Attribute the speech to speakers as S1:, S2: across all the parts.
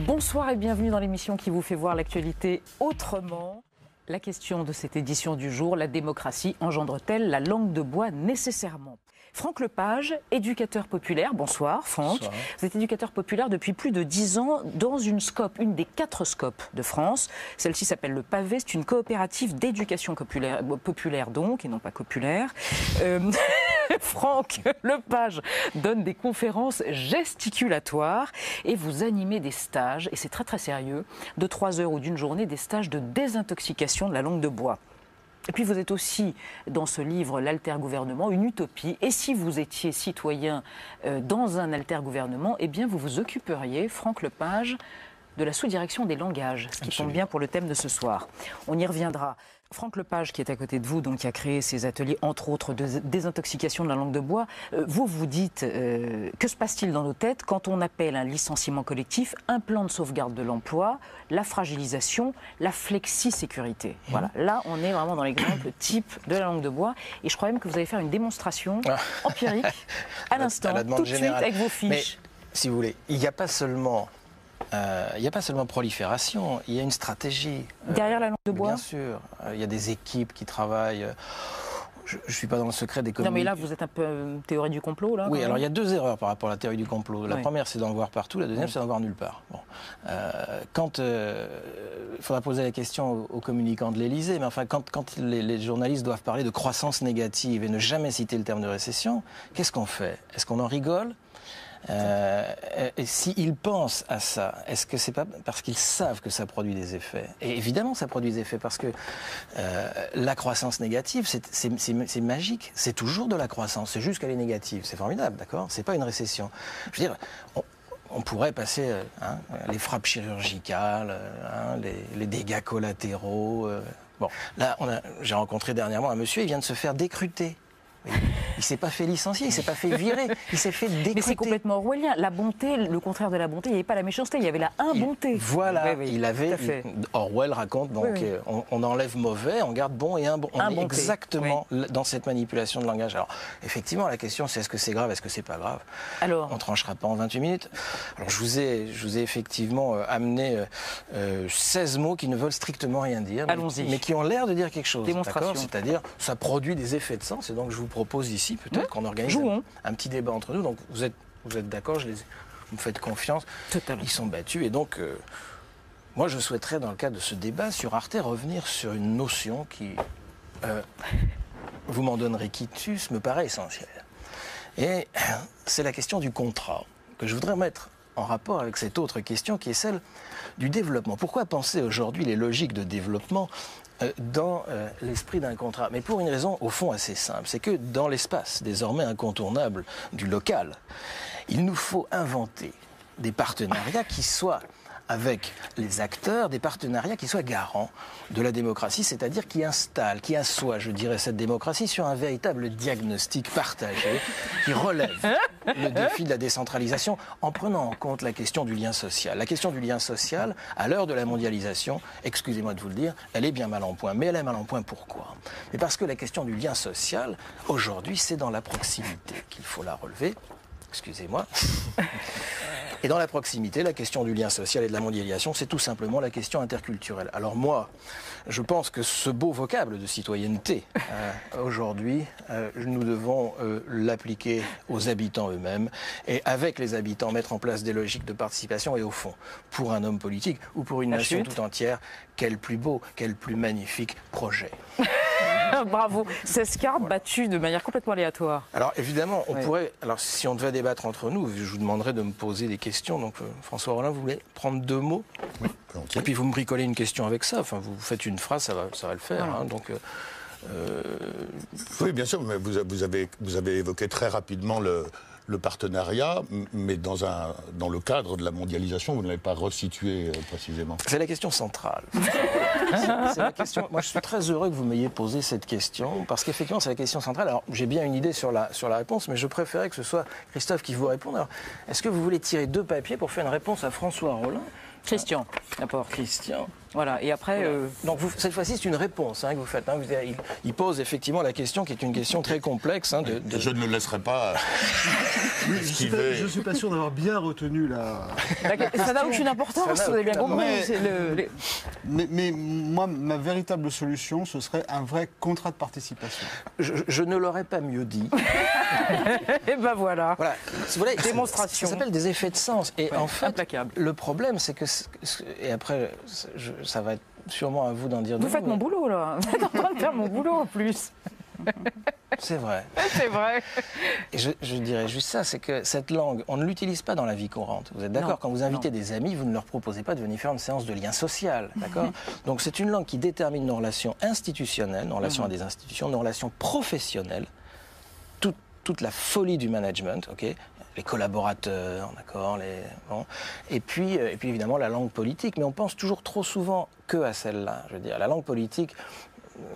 S1: Bonsoir et bienvenue dans l'émission qui vous fait voir l'actualité autrement. La question de cette édition du jour, la démocratie engendre-t-elle la langue de bois nécessairement ? Franck Lepage, éducateur populaire. Bonsoir Franck. Bonsoir. Vous êtes éducateur populaire depuis plus de 10 ans dans une SCOP, une des 4 SCOP de France. Celle-ci s'appelle le Pavé, c'est une coopérative d'éducation populaire donc, et non pas copulaire. Franck Lepage donne des conférences gesticulatoires et vous animez des stages, et c'est très très sérieux, de 3 heures ou d'une journée, des stages de désintoxication de la langue de bois. Et puis vous êtes aussi dans ce livre, l'altergouvernement, une utopie. Et si vous étiez citoyen dans un altergouvernement, eh bien vous vous occuperiez, Franck Lepage, de la sous-direction des langages, ce qui tombe bien pour le thème de ce soir. On y reviendra. Franck Lepage, qui est à côté de vous, donc qui a créé ces ateliers, entre autres, de désintoxication de la langue de bois, vous vous dites, que se passe-t-il dans nos têtes quand on appelle un licenciement collectif un plan de sauvegarde de l'emploi, la fragilisation, la flexi-sécurité. Voilà, là on est vraiment dans l'exemple type de la langue de bois, et je crois même que vous allez faire une démonstration empirique à l'instant, tout de suite avec vos fiches.
S2: Mais, si vous voulez, il n'y a pas seulement... prolifération, il y a une stratégie.
S1: Derrière la langue de bois ?
S2: Bien sûr. Il y a des équipes qui travaillent. Je ne suis pas dans le secret des communes.
S1: Non mais là, vous êtes un peu théorie du complot, là ?
S2: Oui, alors il y a 2 erreurs par rapport à la théorie du complot. La première, c'est d'en voir partout. La deuxième, c'est d'en voir nulle part. Bon. Il faudra poser la question aux communicants de l'Élysée, mais enfin, quand les journalistes doivent parler de croissance négative et ne jamais citer le terme de récession, qu'est-ce qu'on fait ? Est-ce qu'on en rigole ? Et s'ils pensent à ça, est-ce que c'est pas parce qu'ils savent que ça produit des effets ? Et évidemment, ça produit des effets parce que la croissance négative, c'est magique. C'est toujours de la croissance. C'est juste qu'elle est négative. C'est formidable, d'accord ? C'est pas une récession. Je veux dire, on pourrait passer les frappes chirurgicales, les dégâts collatéraux. Bon, là, j'ai rencontré dernièrement un monsieur. Il vient de se faire décruter. Il s'est pas fait licencier, il s'est pas fait virer, il s'est fait décruter.
S1: Mais c'est complètement orwellien. La bonté, le contraire de la bonté, il n'y avait pas la méchanceté, il y avait la imbonté.
S2: Voilà, il avait. Orwell raconte donc on enlève mauvais, on garde bon et on est exactement dans cette manipulation de langage. Alors effectivement, la question c'est est-ce que c'est grave, est-ce que c'est pas grave ?
S1: Alors,
S2: on tranchera pas en 28 minutes. Alors je vous ai effectivement amené 16 mots qui ne veulent strictement rien dire, mais qui ont l'air de dire quelque chose.
S1: Démonstration.
S2: C'est-à-dire ça produit des effets de sens et donc je vous propose ici peut-être qu'on organise un petit débat entre nous. Donc vous êtes d'accord, vous me faites confiance.
S1: Totalement.
S2: Ils sont battus et donc moi je souhaiterais dans le cadre de ce débat sur Arte revenir sur une notion qui, vous m'en donnerez quitus, me paraît essentielle. Et c'est la question du contrat que je voudrais mettre en rapport avec cette autre question qui est celle du développement. Pourquoi penser aujourd'hui les logiques de développement dans l'esprit d'un contrat? Mais pour une raison au fond assez simple, c'est que dans l'espace désormais incontournable du local, il nous faut inventer des partenariats qui soient avec les acteurs, des partenariats qui soient garants de la démocratie, c'est-à-dire qui installent, qui assoient, je dirais, cette démocratie sur un véritable diagnostic partagé qui relève le défi de la décentralisation en prenant en compte la question du lien social. La question du lien social, à l'heure de la mondialisation, excusez-moi de vous le dire, elle est bien mal en point. Mais elle est mal en point pourquoi ? Mais parce que la question du lien social, aujourd'hui, c'est dans la proximité qu'il faut la relever. Excusez-moi. Et dans la proximité, la question du lien social et de la mondialisation, c'est tout simplement la question interculturelle. Alors moi, je pense que ce beau vocable de citoyenneté, aujourd'hui, nous devons l'appliquer aux habitants eux-mêmes et avec les habitants mettre en place des logiques de participation et au fond, pour un homme politique ou pour une nation tout entière, quel plus beau, quel plus magnifique projet.
S1: Bravo, 16 cartes battues de manière complètement aléatoire.
S2: Alors évidemment, on pourrait, alors si on devait débattre entre nous, je vous demanderais de me poser des questions. Donc François Rollin, vous voulez prendre 2 mots ?
S3: Oui,
S2: et puis vous me bricolez une question avec ça. Enfin, vous faites une phrase, ça va le faire.
S1: Voilà.
S2: Hein, donc,
S3: oui, bien sûr, mais vous avez évoqué très rapidement le partenariat, mais dans le cadre de la mondialisation, vous ne l'avez pas resitué précisément.
S2: C'est la question centrale. C'est la question. Moi, je suis très heureux que vous m'ayez posé cette question, parce qu'effectivement, c'est la question centrale. Alors, j'ai bien une idée sur la réponse, mais je préférais que ce soit Christophe qui vous réponde. Alors, est-ce que vous voulez tirer 2 papiers pour faire une réponse à François Rollin ?
S1: Christian, d'abord.
S2: Christian.
S1: Voilà, et après...
S2: Donc cette fois-ci, c'est une réponse que vous faites. Il pose effectivement la question qui est une question très complexe.
S3: Je ne le laisserai pas esquiver.
S4: Je ne suis pas sûr d'avoir bien retenu la...
S1: Ça n'a aucune importance, vous avez bien compris.
S4: Mais moi, ma véritable solution, ce serait un vrai contrat de participation.
S2: Je ne l'aurais pas mieux dit.
S1: Et ben voilà.
S2: Si vous voulez,
S1: démonstration.
S2: Ça s'appelle des effets de sens. Et en fait,
S1: implacable.
S2: Le problème, c'est que... Et après, ça va être sûrement à vous d'en dire deux mots.
S1: Vous faites mon boulot, là. Vous êtes en train de faire mon boulot, en plus.
S2: C'est vrai.
S1: C'est vrai.
S2: Et je dirais juste ça, c'est que cette langue, on ne l'utilise pas dans la vie courante. Vous êtes d'accord? Quand vous invitez des amis, vous ne leur proposez pas de venir faire une séance de lien social, d'accord? Donc c'est une langue qui détermine nos relations institutionnelles, nos relations à des institutions, nos relations professionnelles, toute la folie du management, ok? Les collaborateurs, d'accord, et puis évidemment la langue politique. Mais on pense toujours trop souvent que à celle-là. Je veux dire, la langue politique,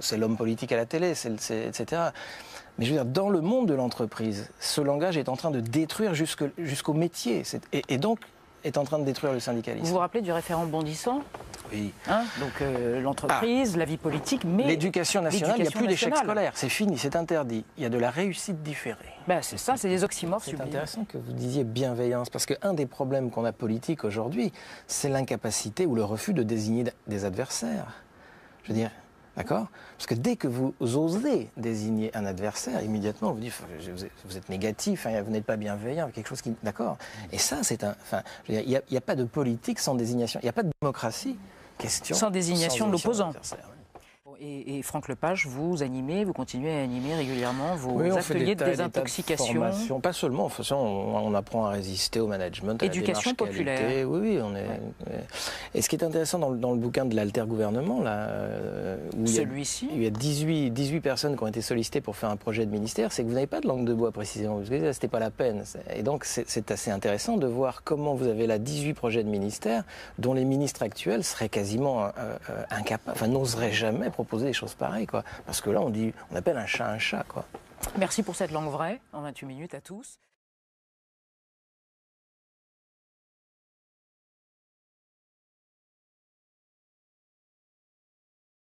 S2: c'est l'homme politique à la télé, etc. Mais je veux dire, dans le monde de l'entreprise, ce langage est en train de détruire jusqu'au métier, et donc est en train de détruire le syndicalisme.
S1: Vous vous rappelez du référent bondissant?
S2: Oui.
S1: Donc l'entreprise, la vie politique, mais...
S2: L'éducation nationale, il n'y a plus d'échec scolaire, c'est fini, c'est interdit. Il y a de la réussite différée.
S1: C'est ça, c'est des oxymores
S2: C'est
S1: sublimes.
S2: intéressant que vous disiez bienveillance, parce qu'un des problèmes qu'on a politique aujourd'hui, c'est l'incapacité ou le refus de désigner des adversaires. Je veux dire, d'accord? Parce que dès que vous osez désigner un adversaire, immédiatement vous dites vous êtes négatif, vous n'êtes pas bienveillant, quelque chose qui... D'accord? Et ça, il n'y a pas de politique sans désignation, il n'y a pas de démocratie. Sans
S1: désignation de l'opposant. Et Franck Lepage, vous continuez à animer régulièrement vos ateliers de désintoxication.
S2: Pas seulement, on apprend à résister au management, à
S1: éducation
S2: la
S1: populaire.
S2: Qualité. Oui, Et ce qui est intéressant dans le bouquin de l'altergouvernement,
S1: celui-ci,
S2: il y a 18 personnes qui ont été sollicitées pour faire un projet de ministère, c'est que vous n'avez pas de langue de bois précisément, parce que c'était pas la peine. Et donc c'est assez intéressant de voir comment vous avez là 18 projets de ministère dont les ministres actuels seraient quasiment incapables, n'oseraient jamais proposer des choses pareilles, quoi. Parce que là, on appelle un chat, quoi.
S1: Merci pour cette langue vraie, en 28 minutes à tous.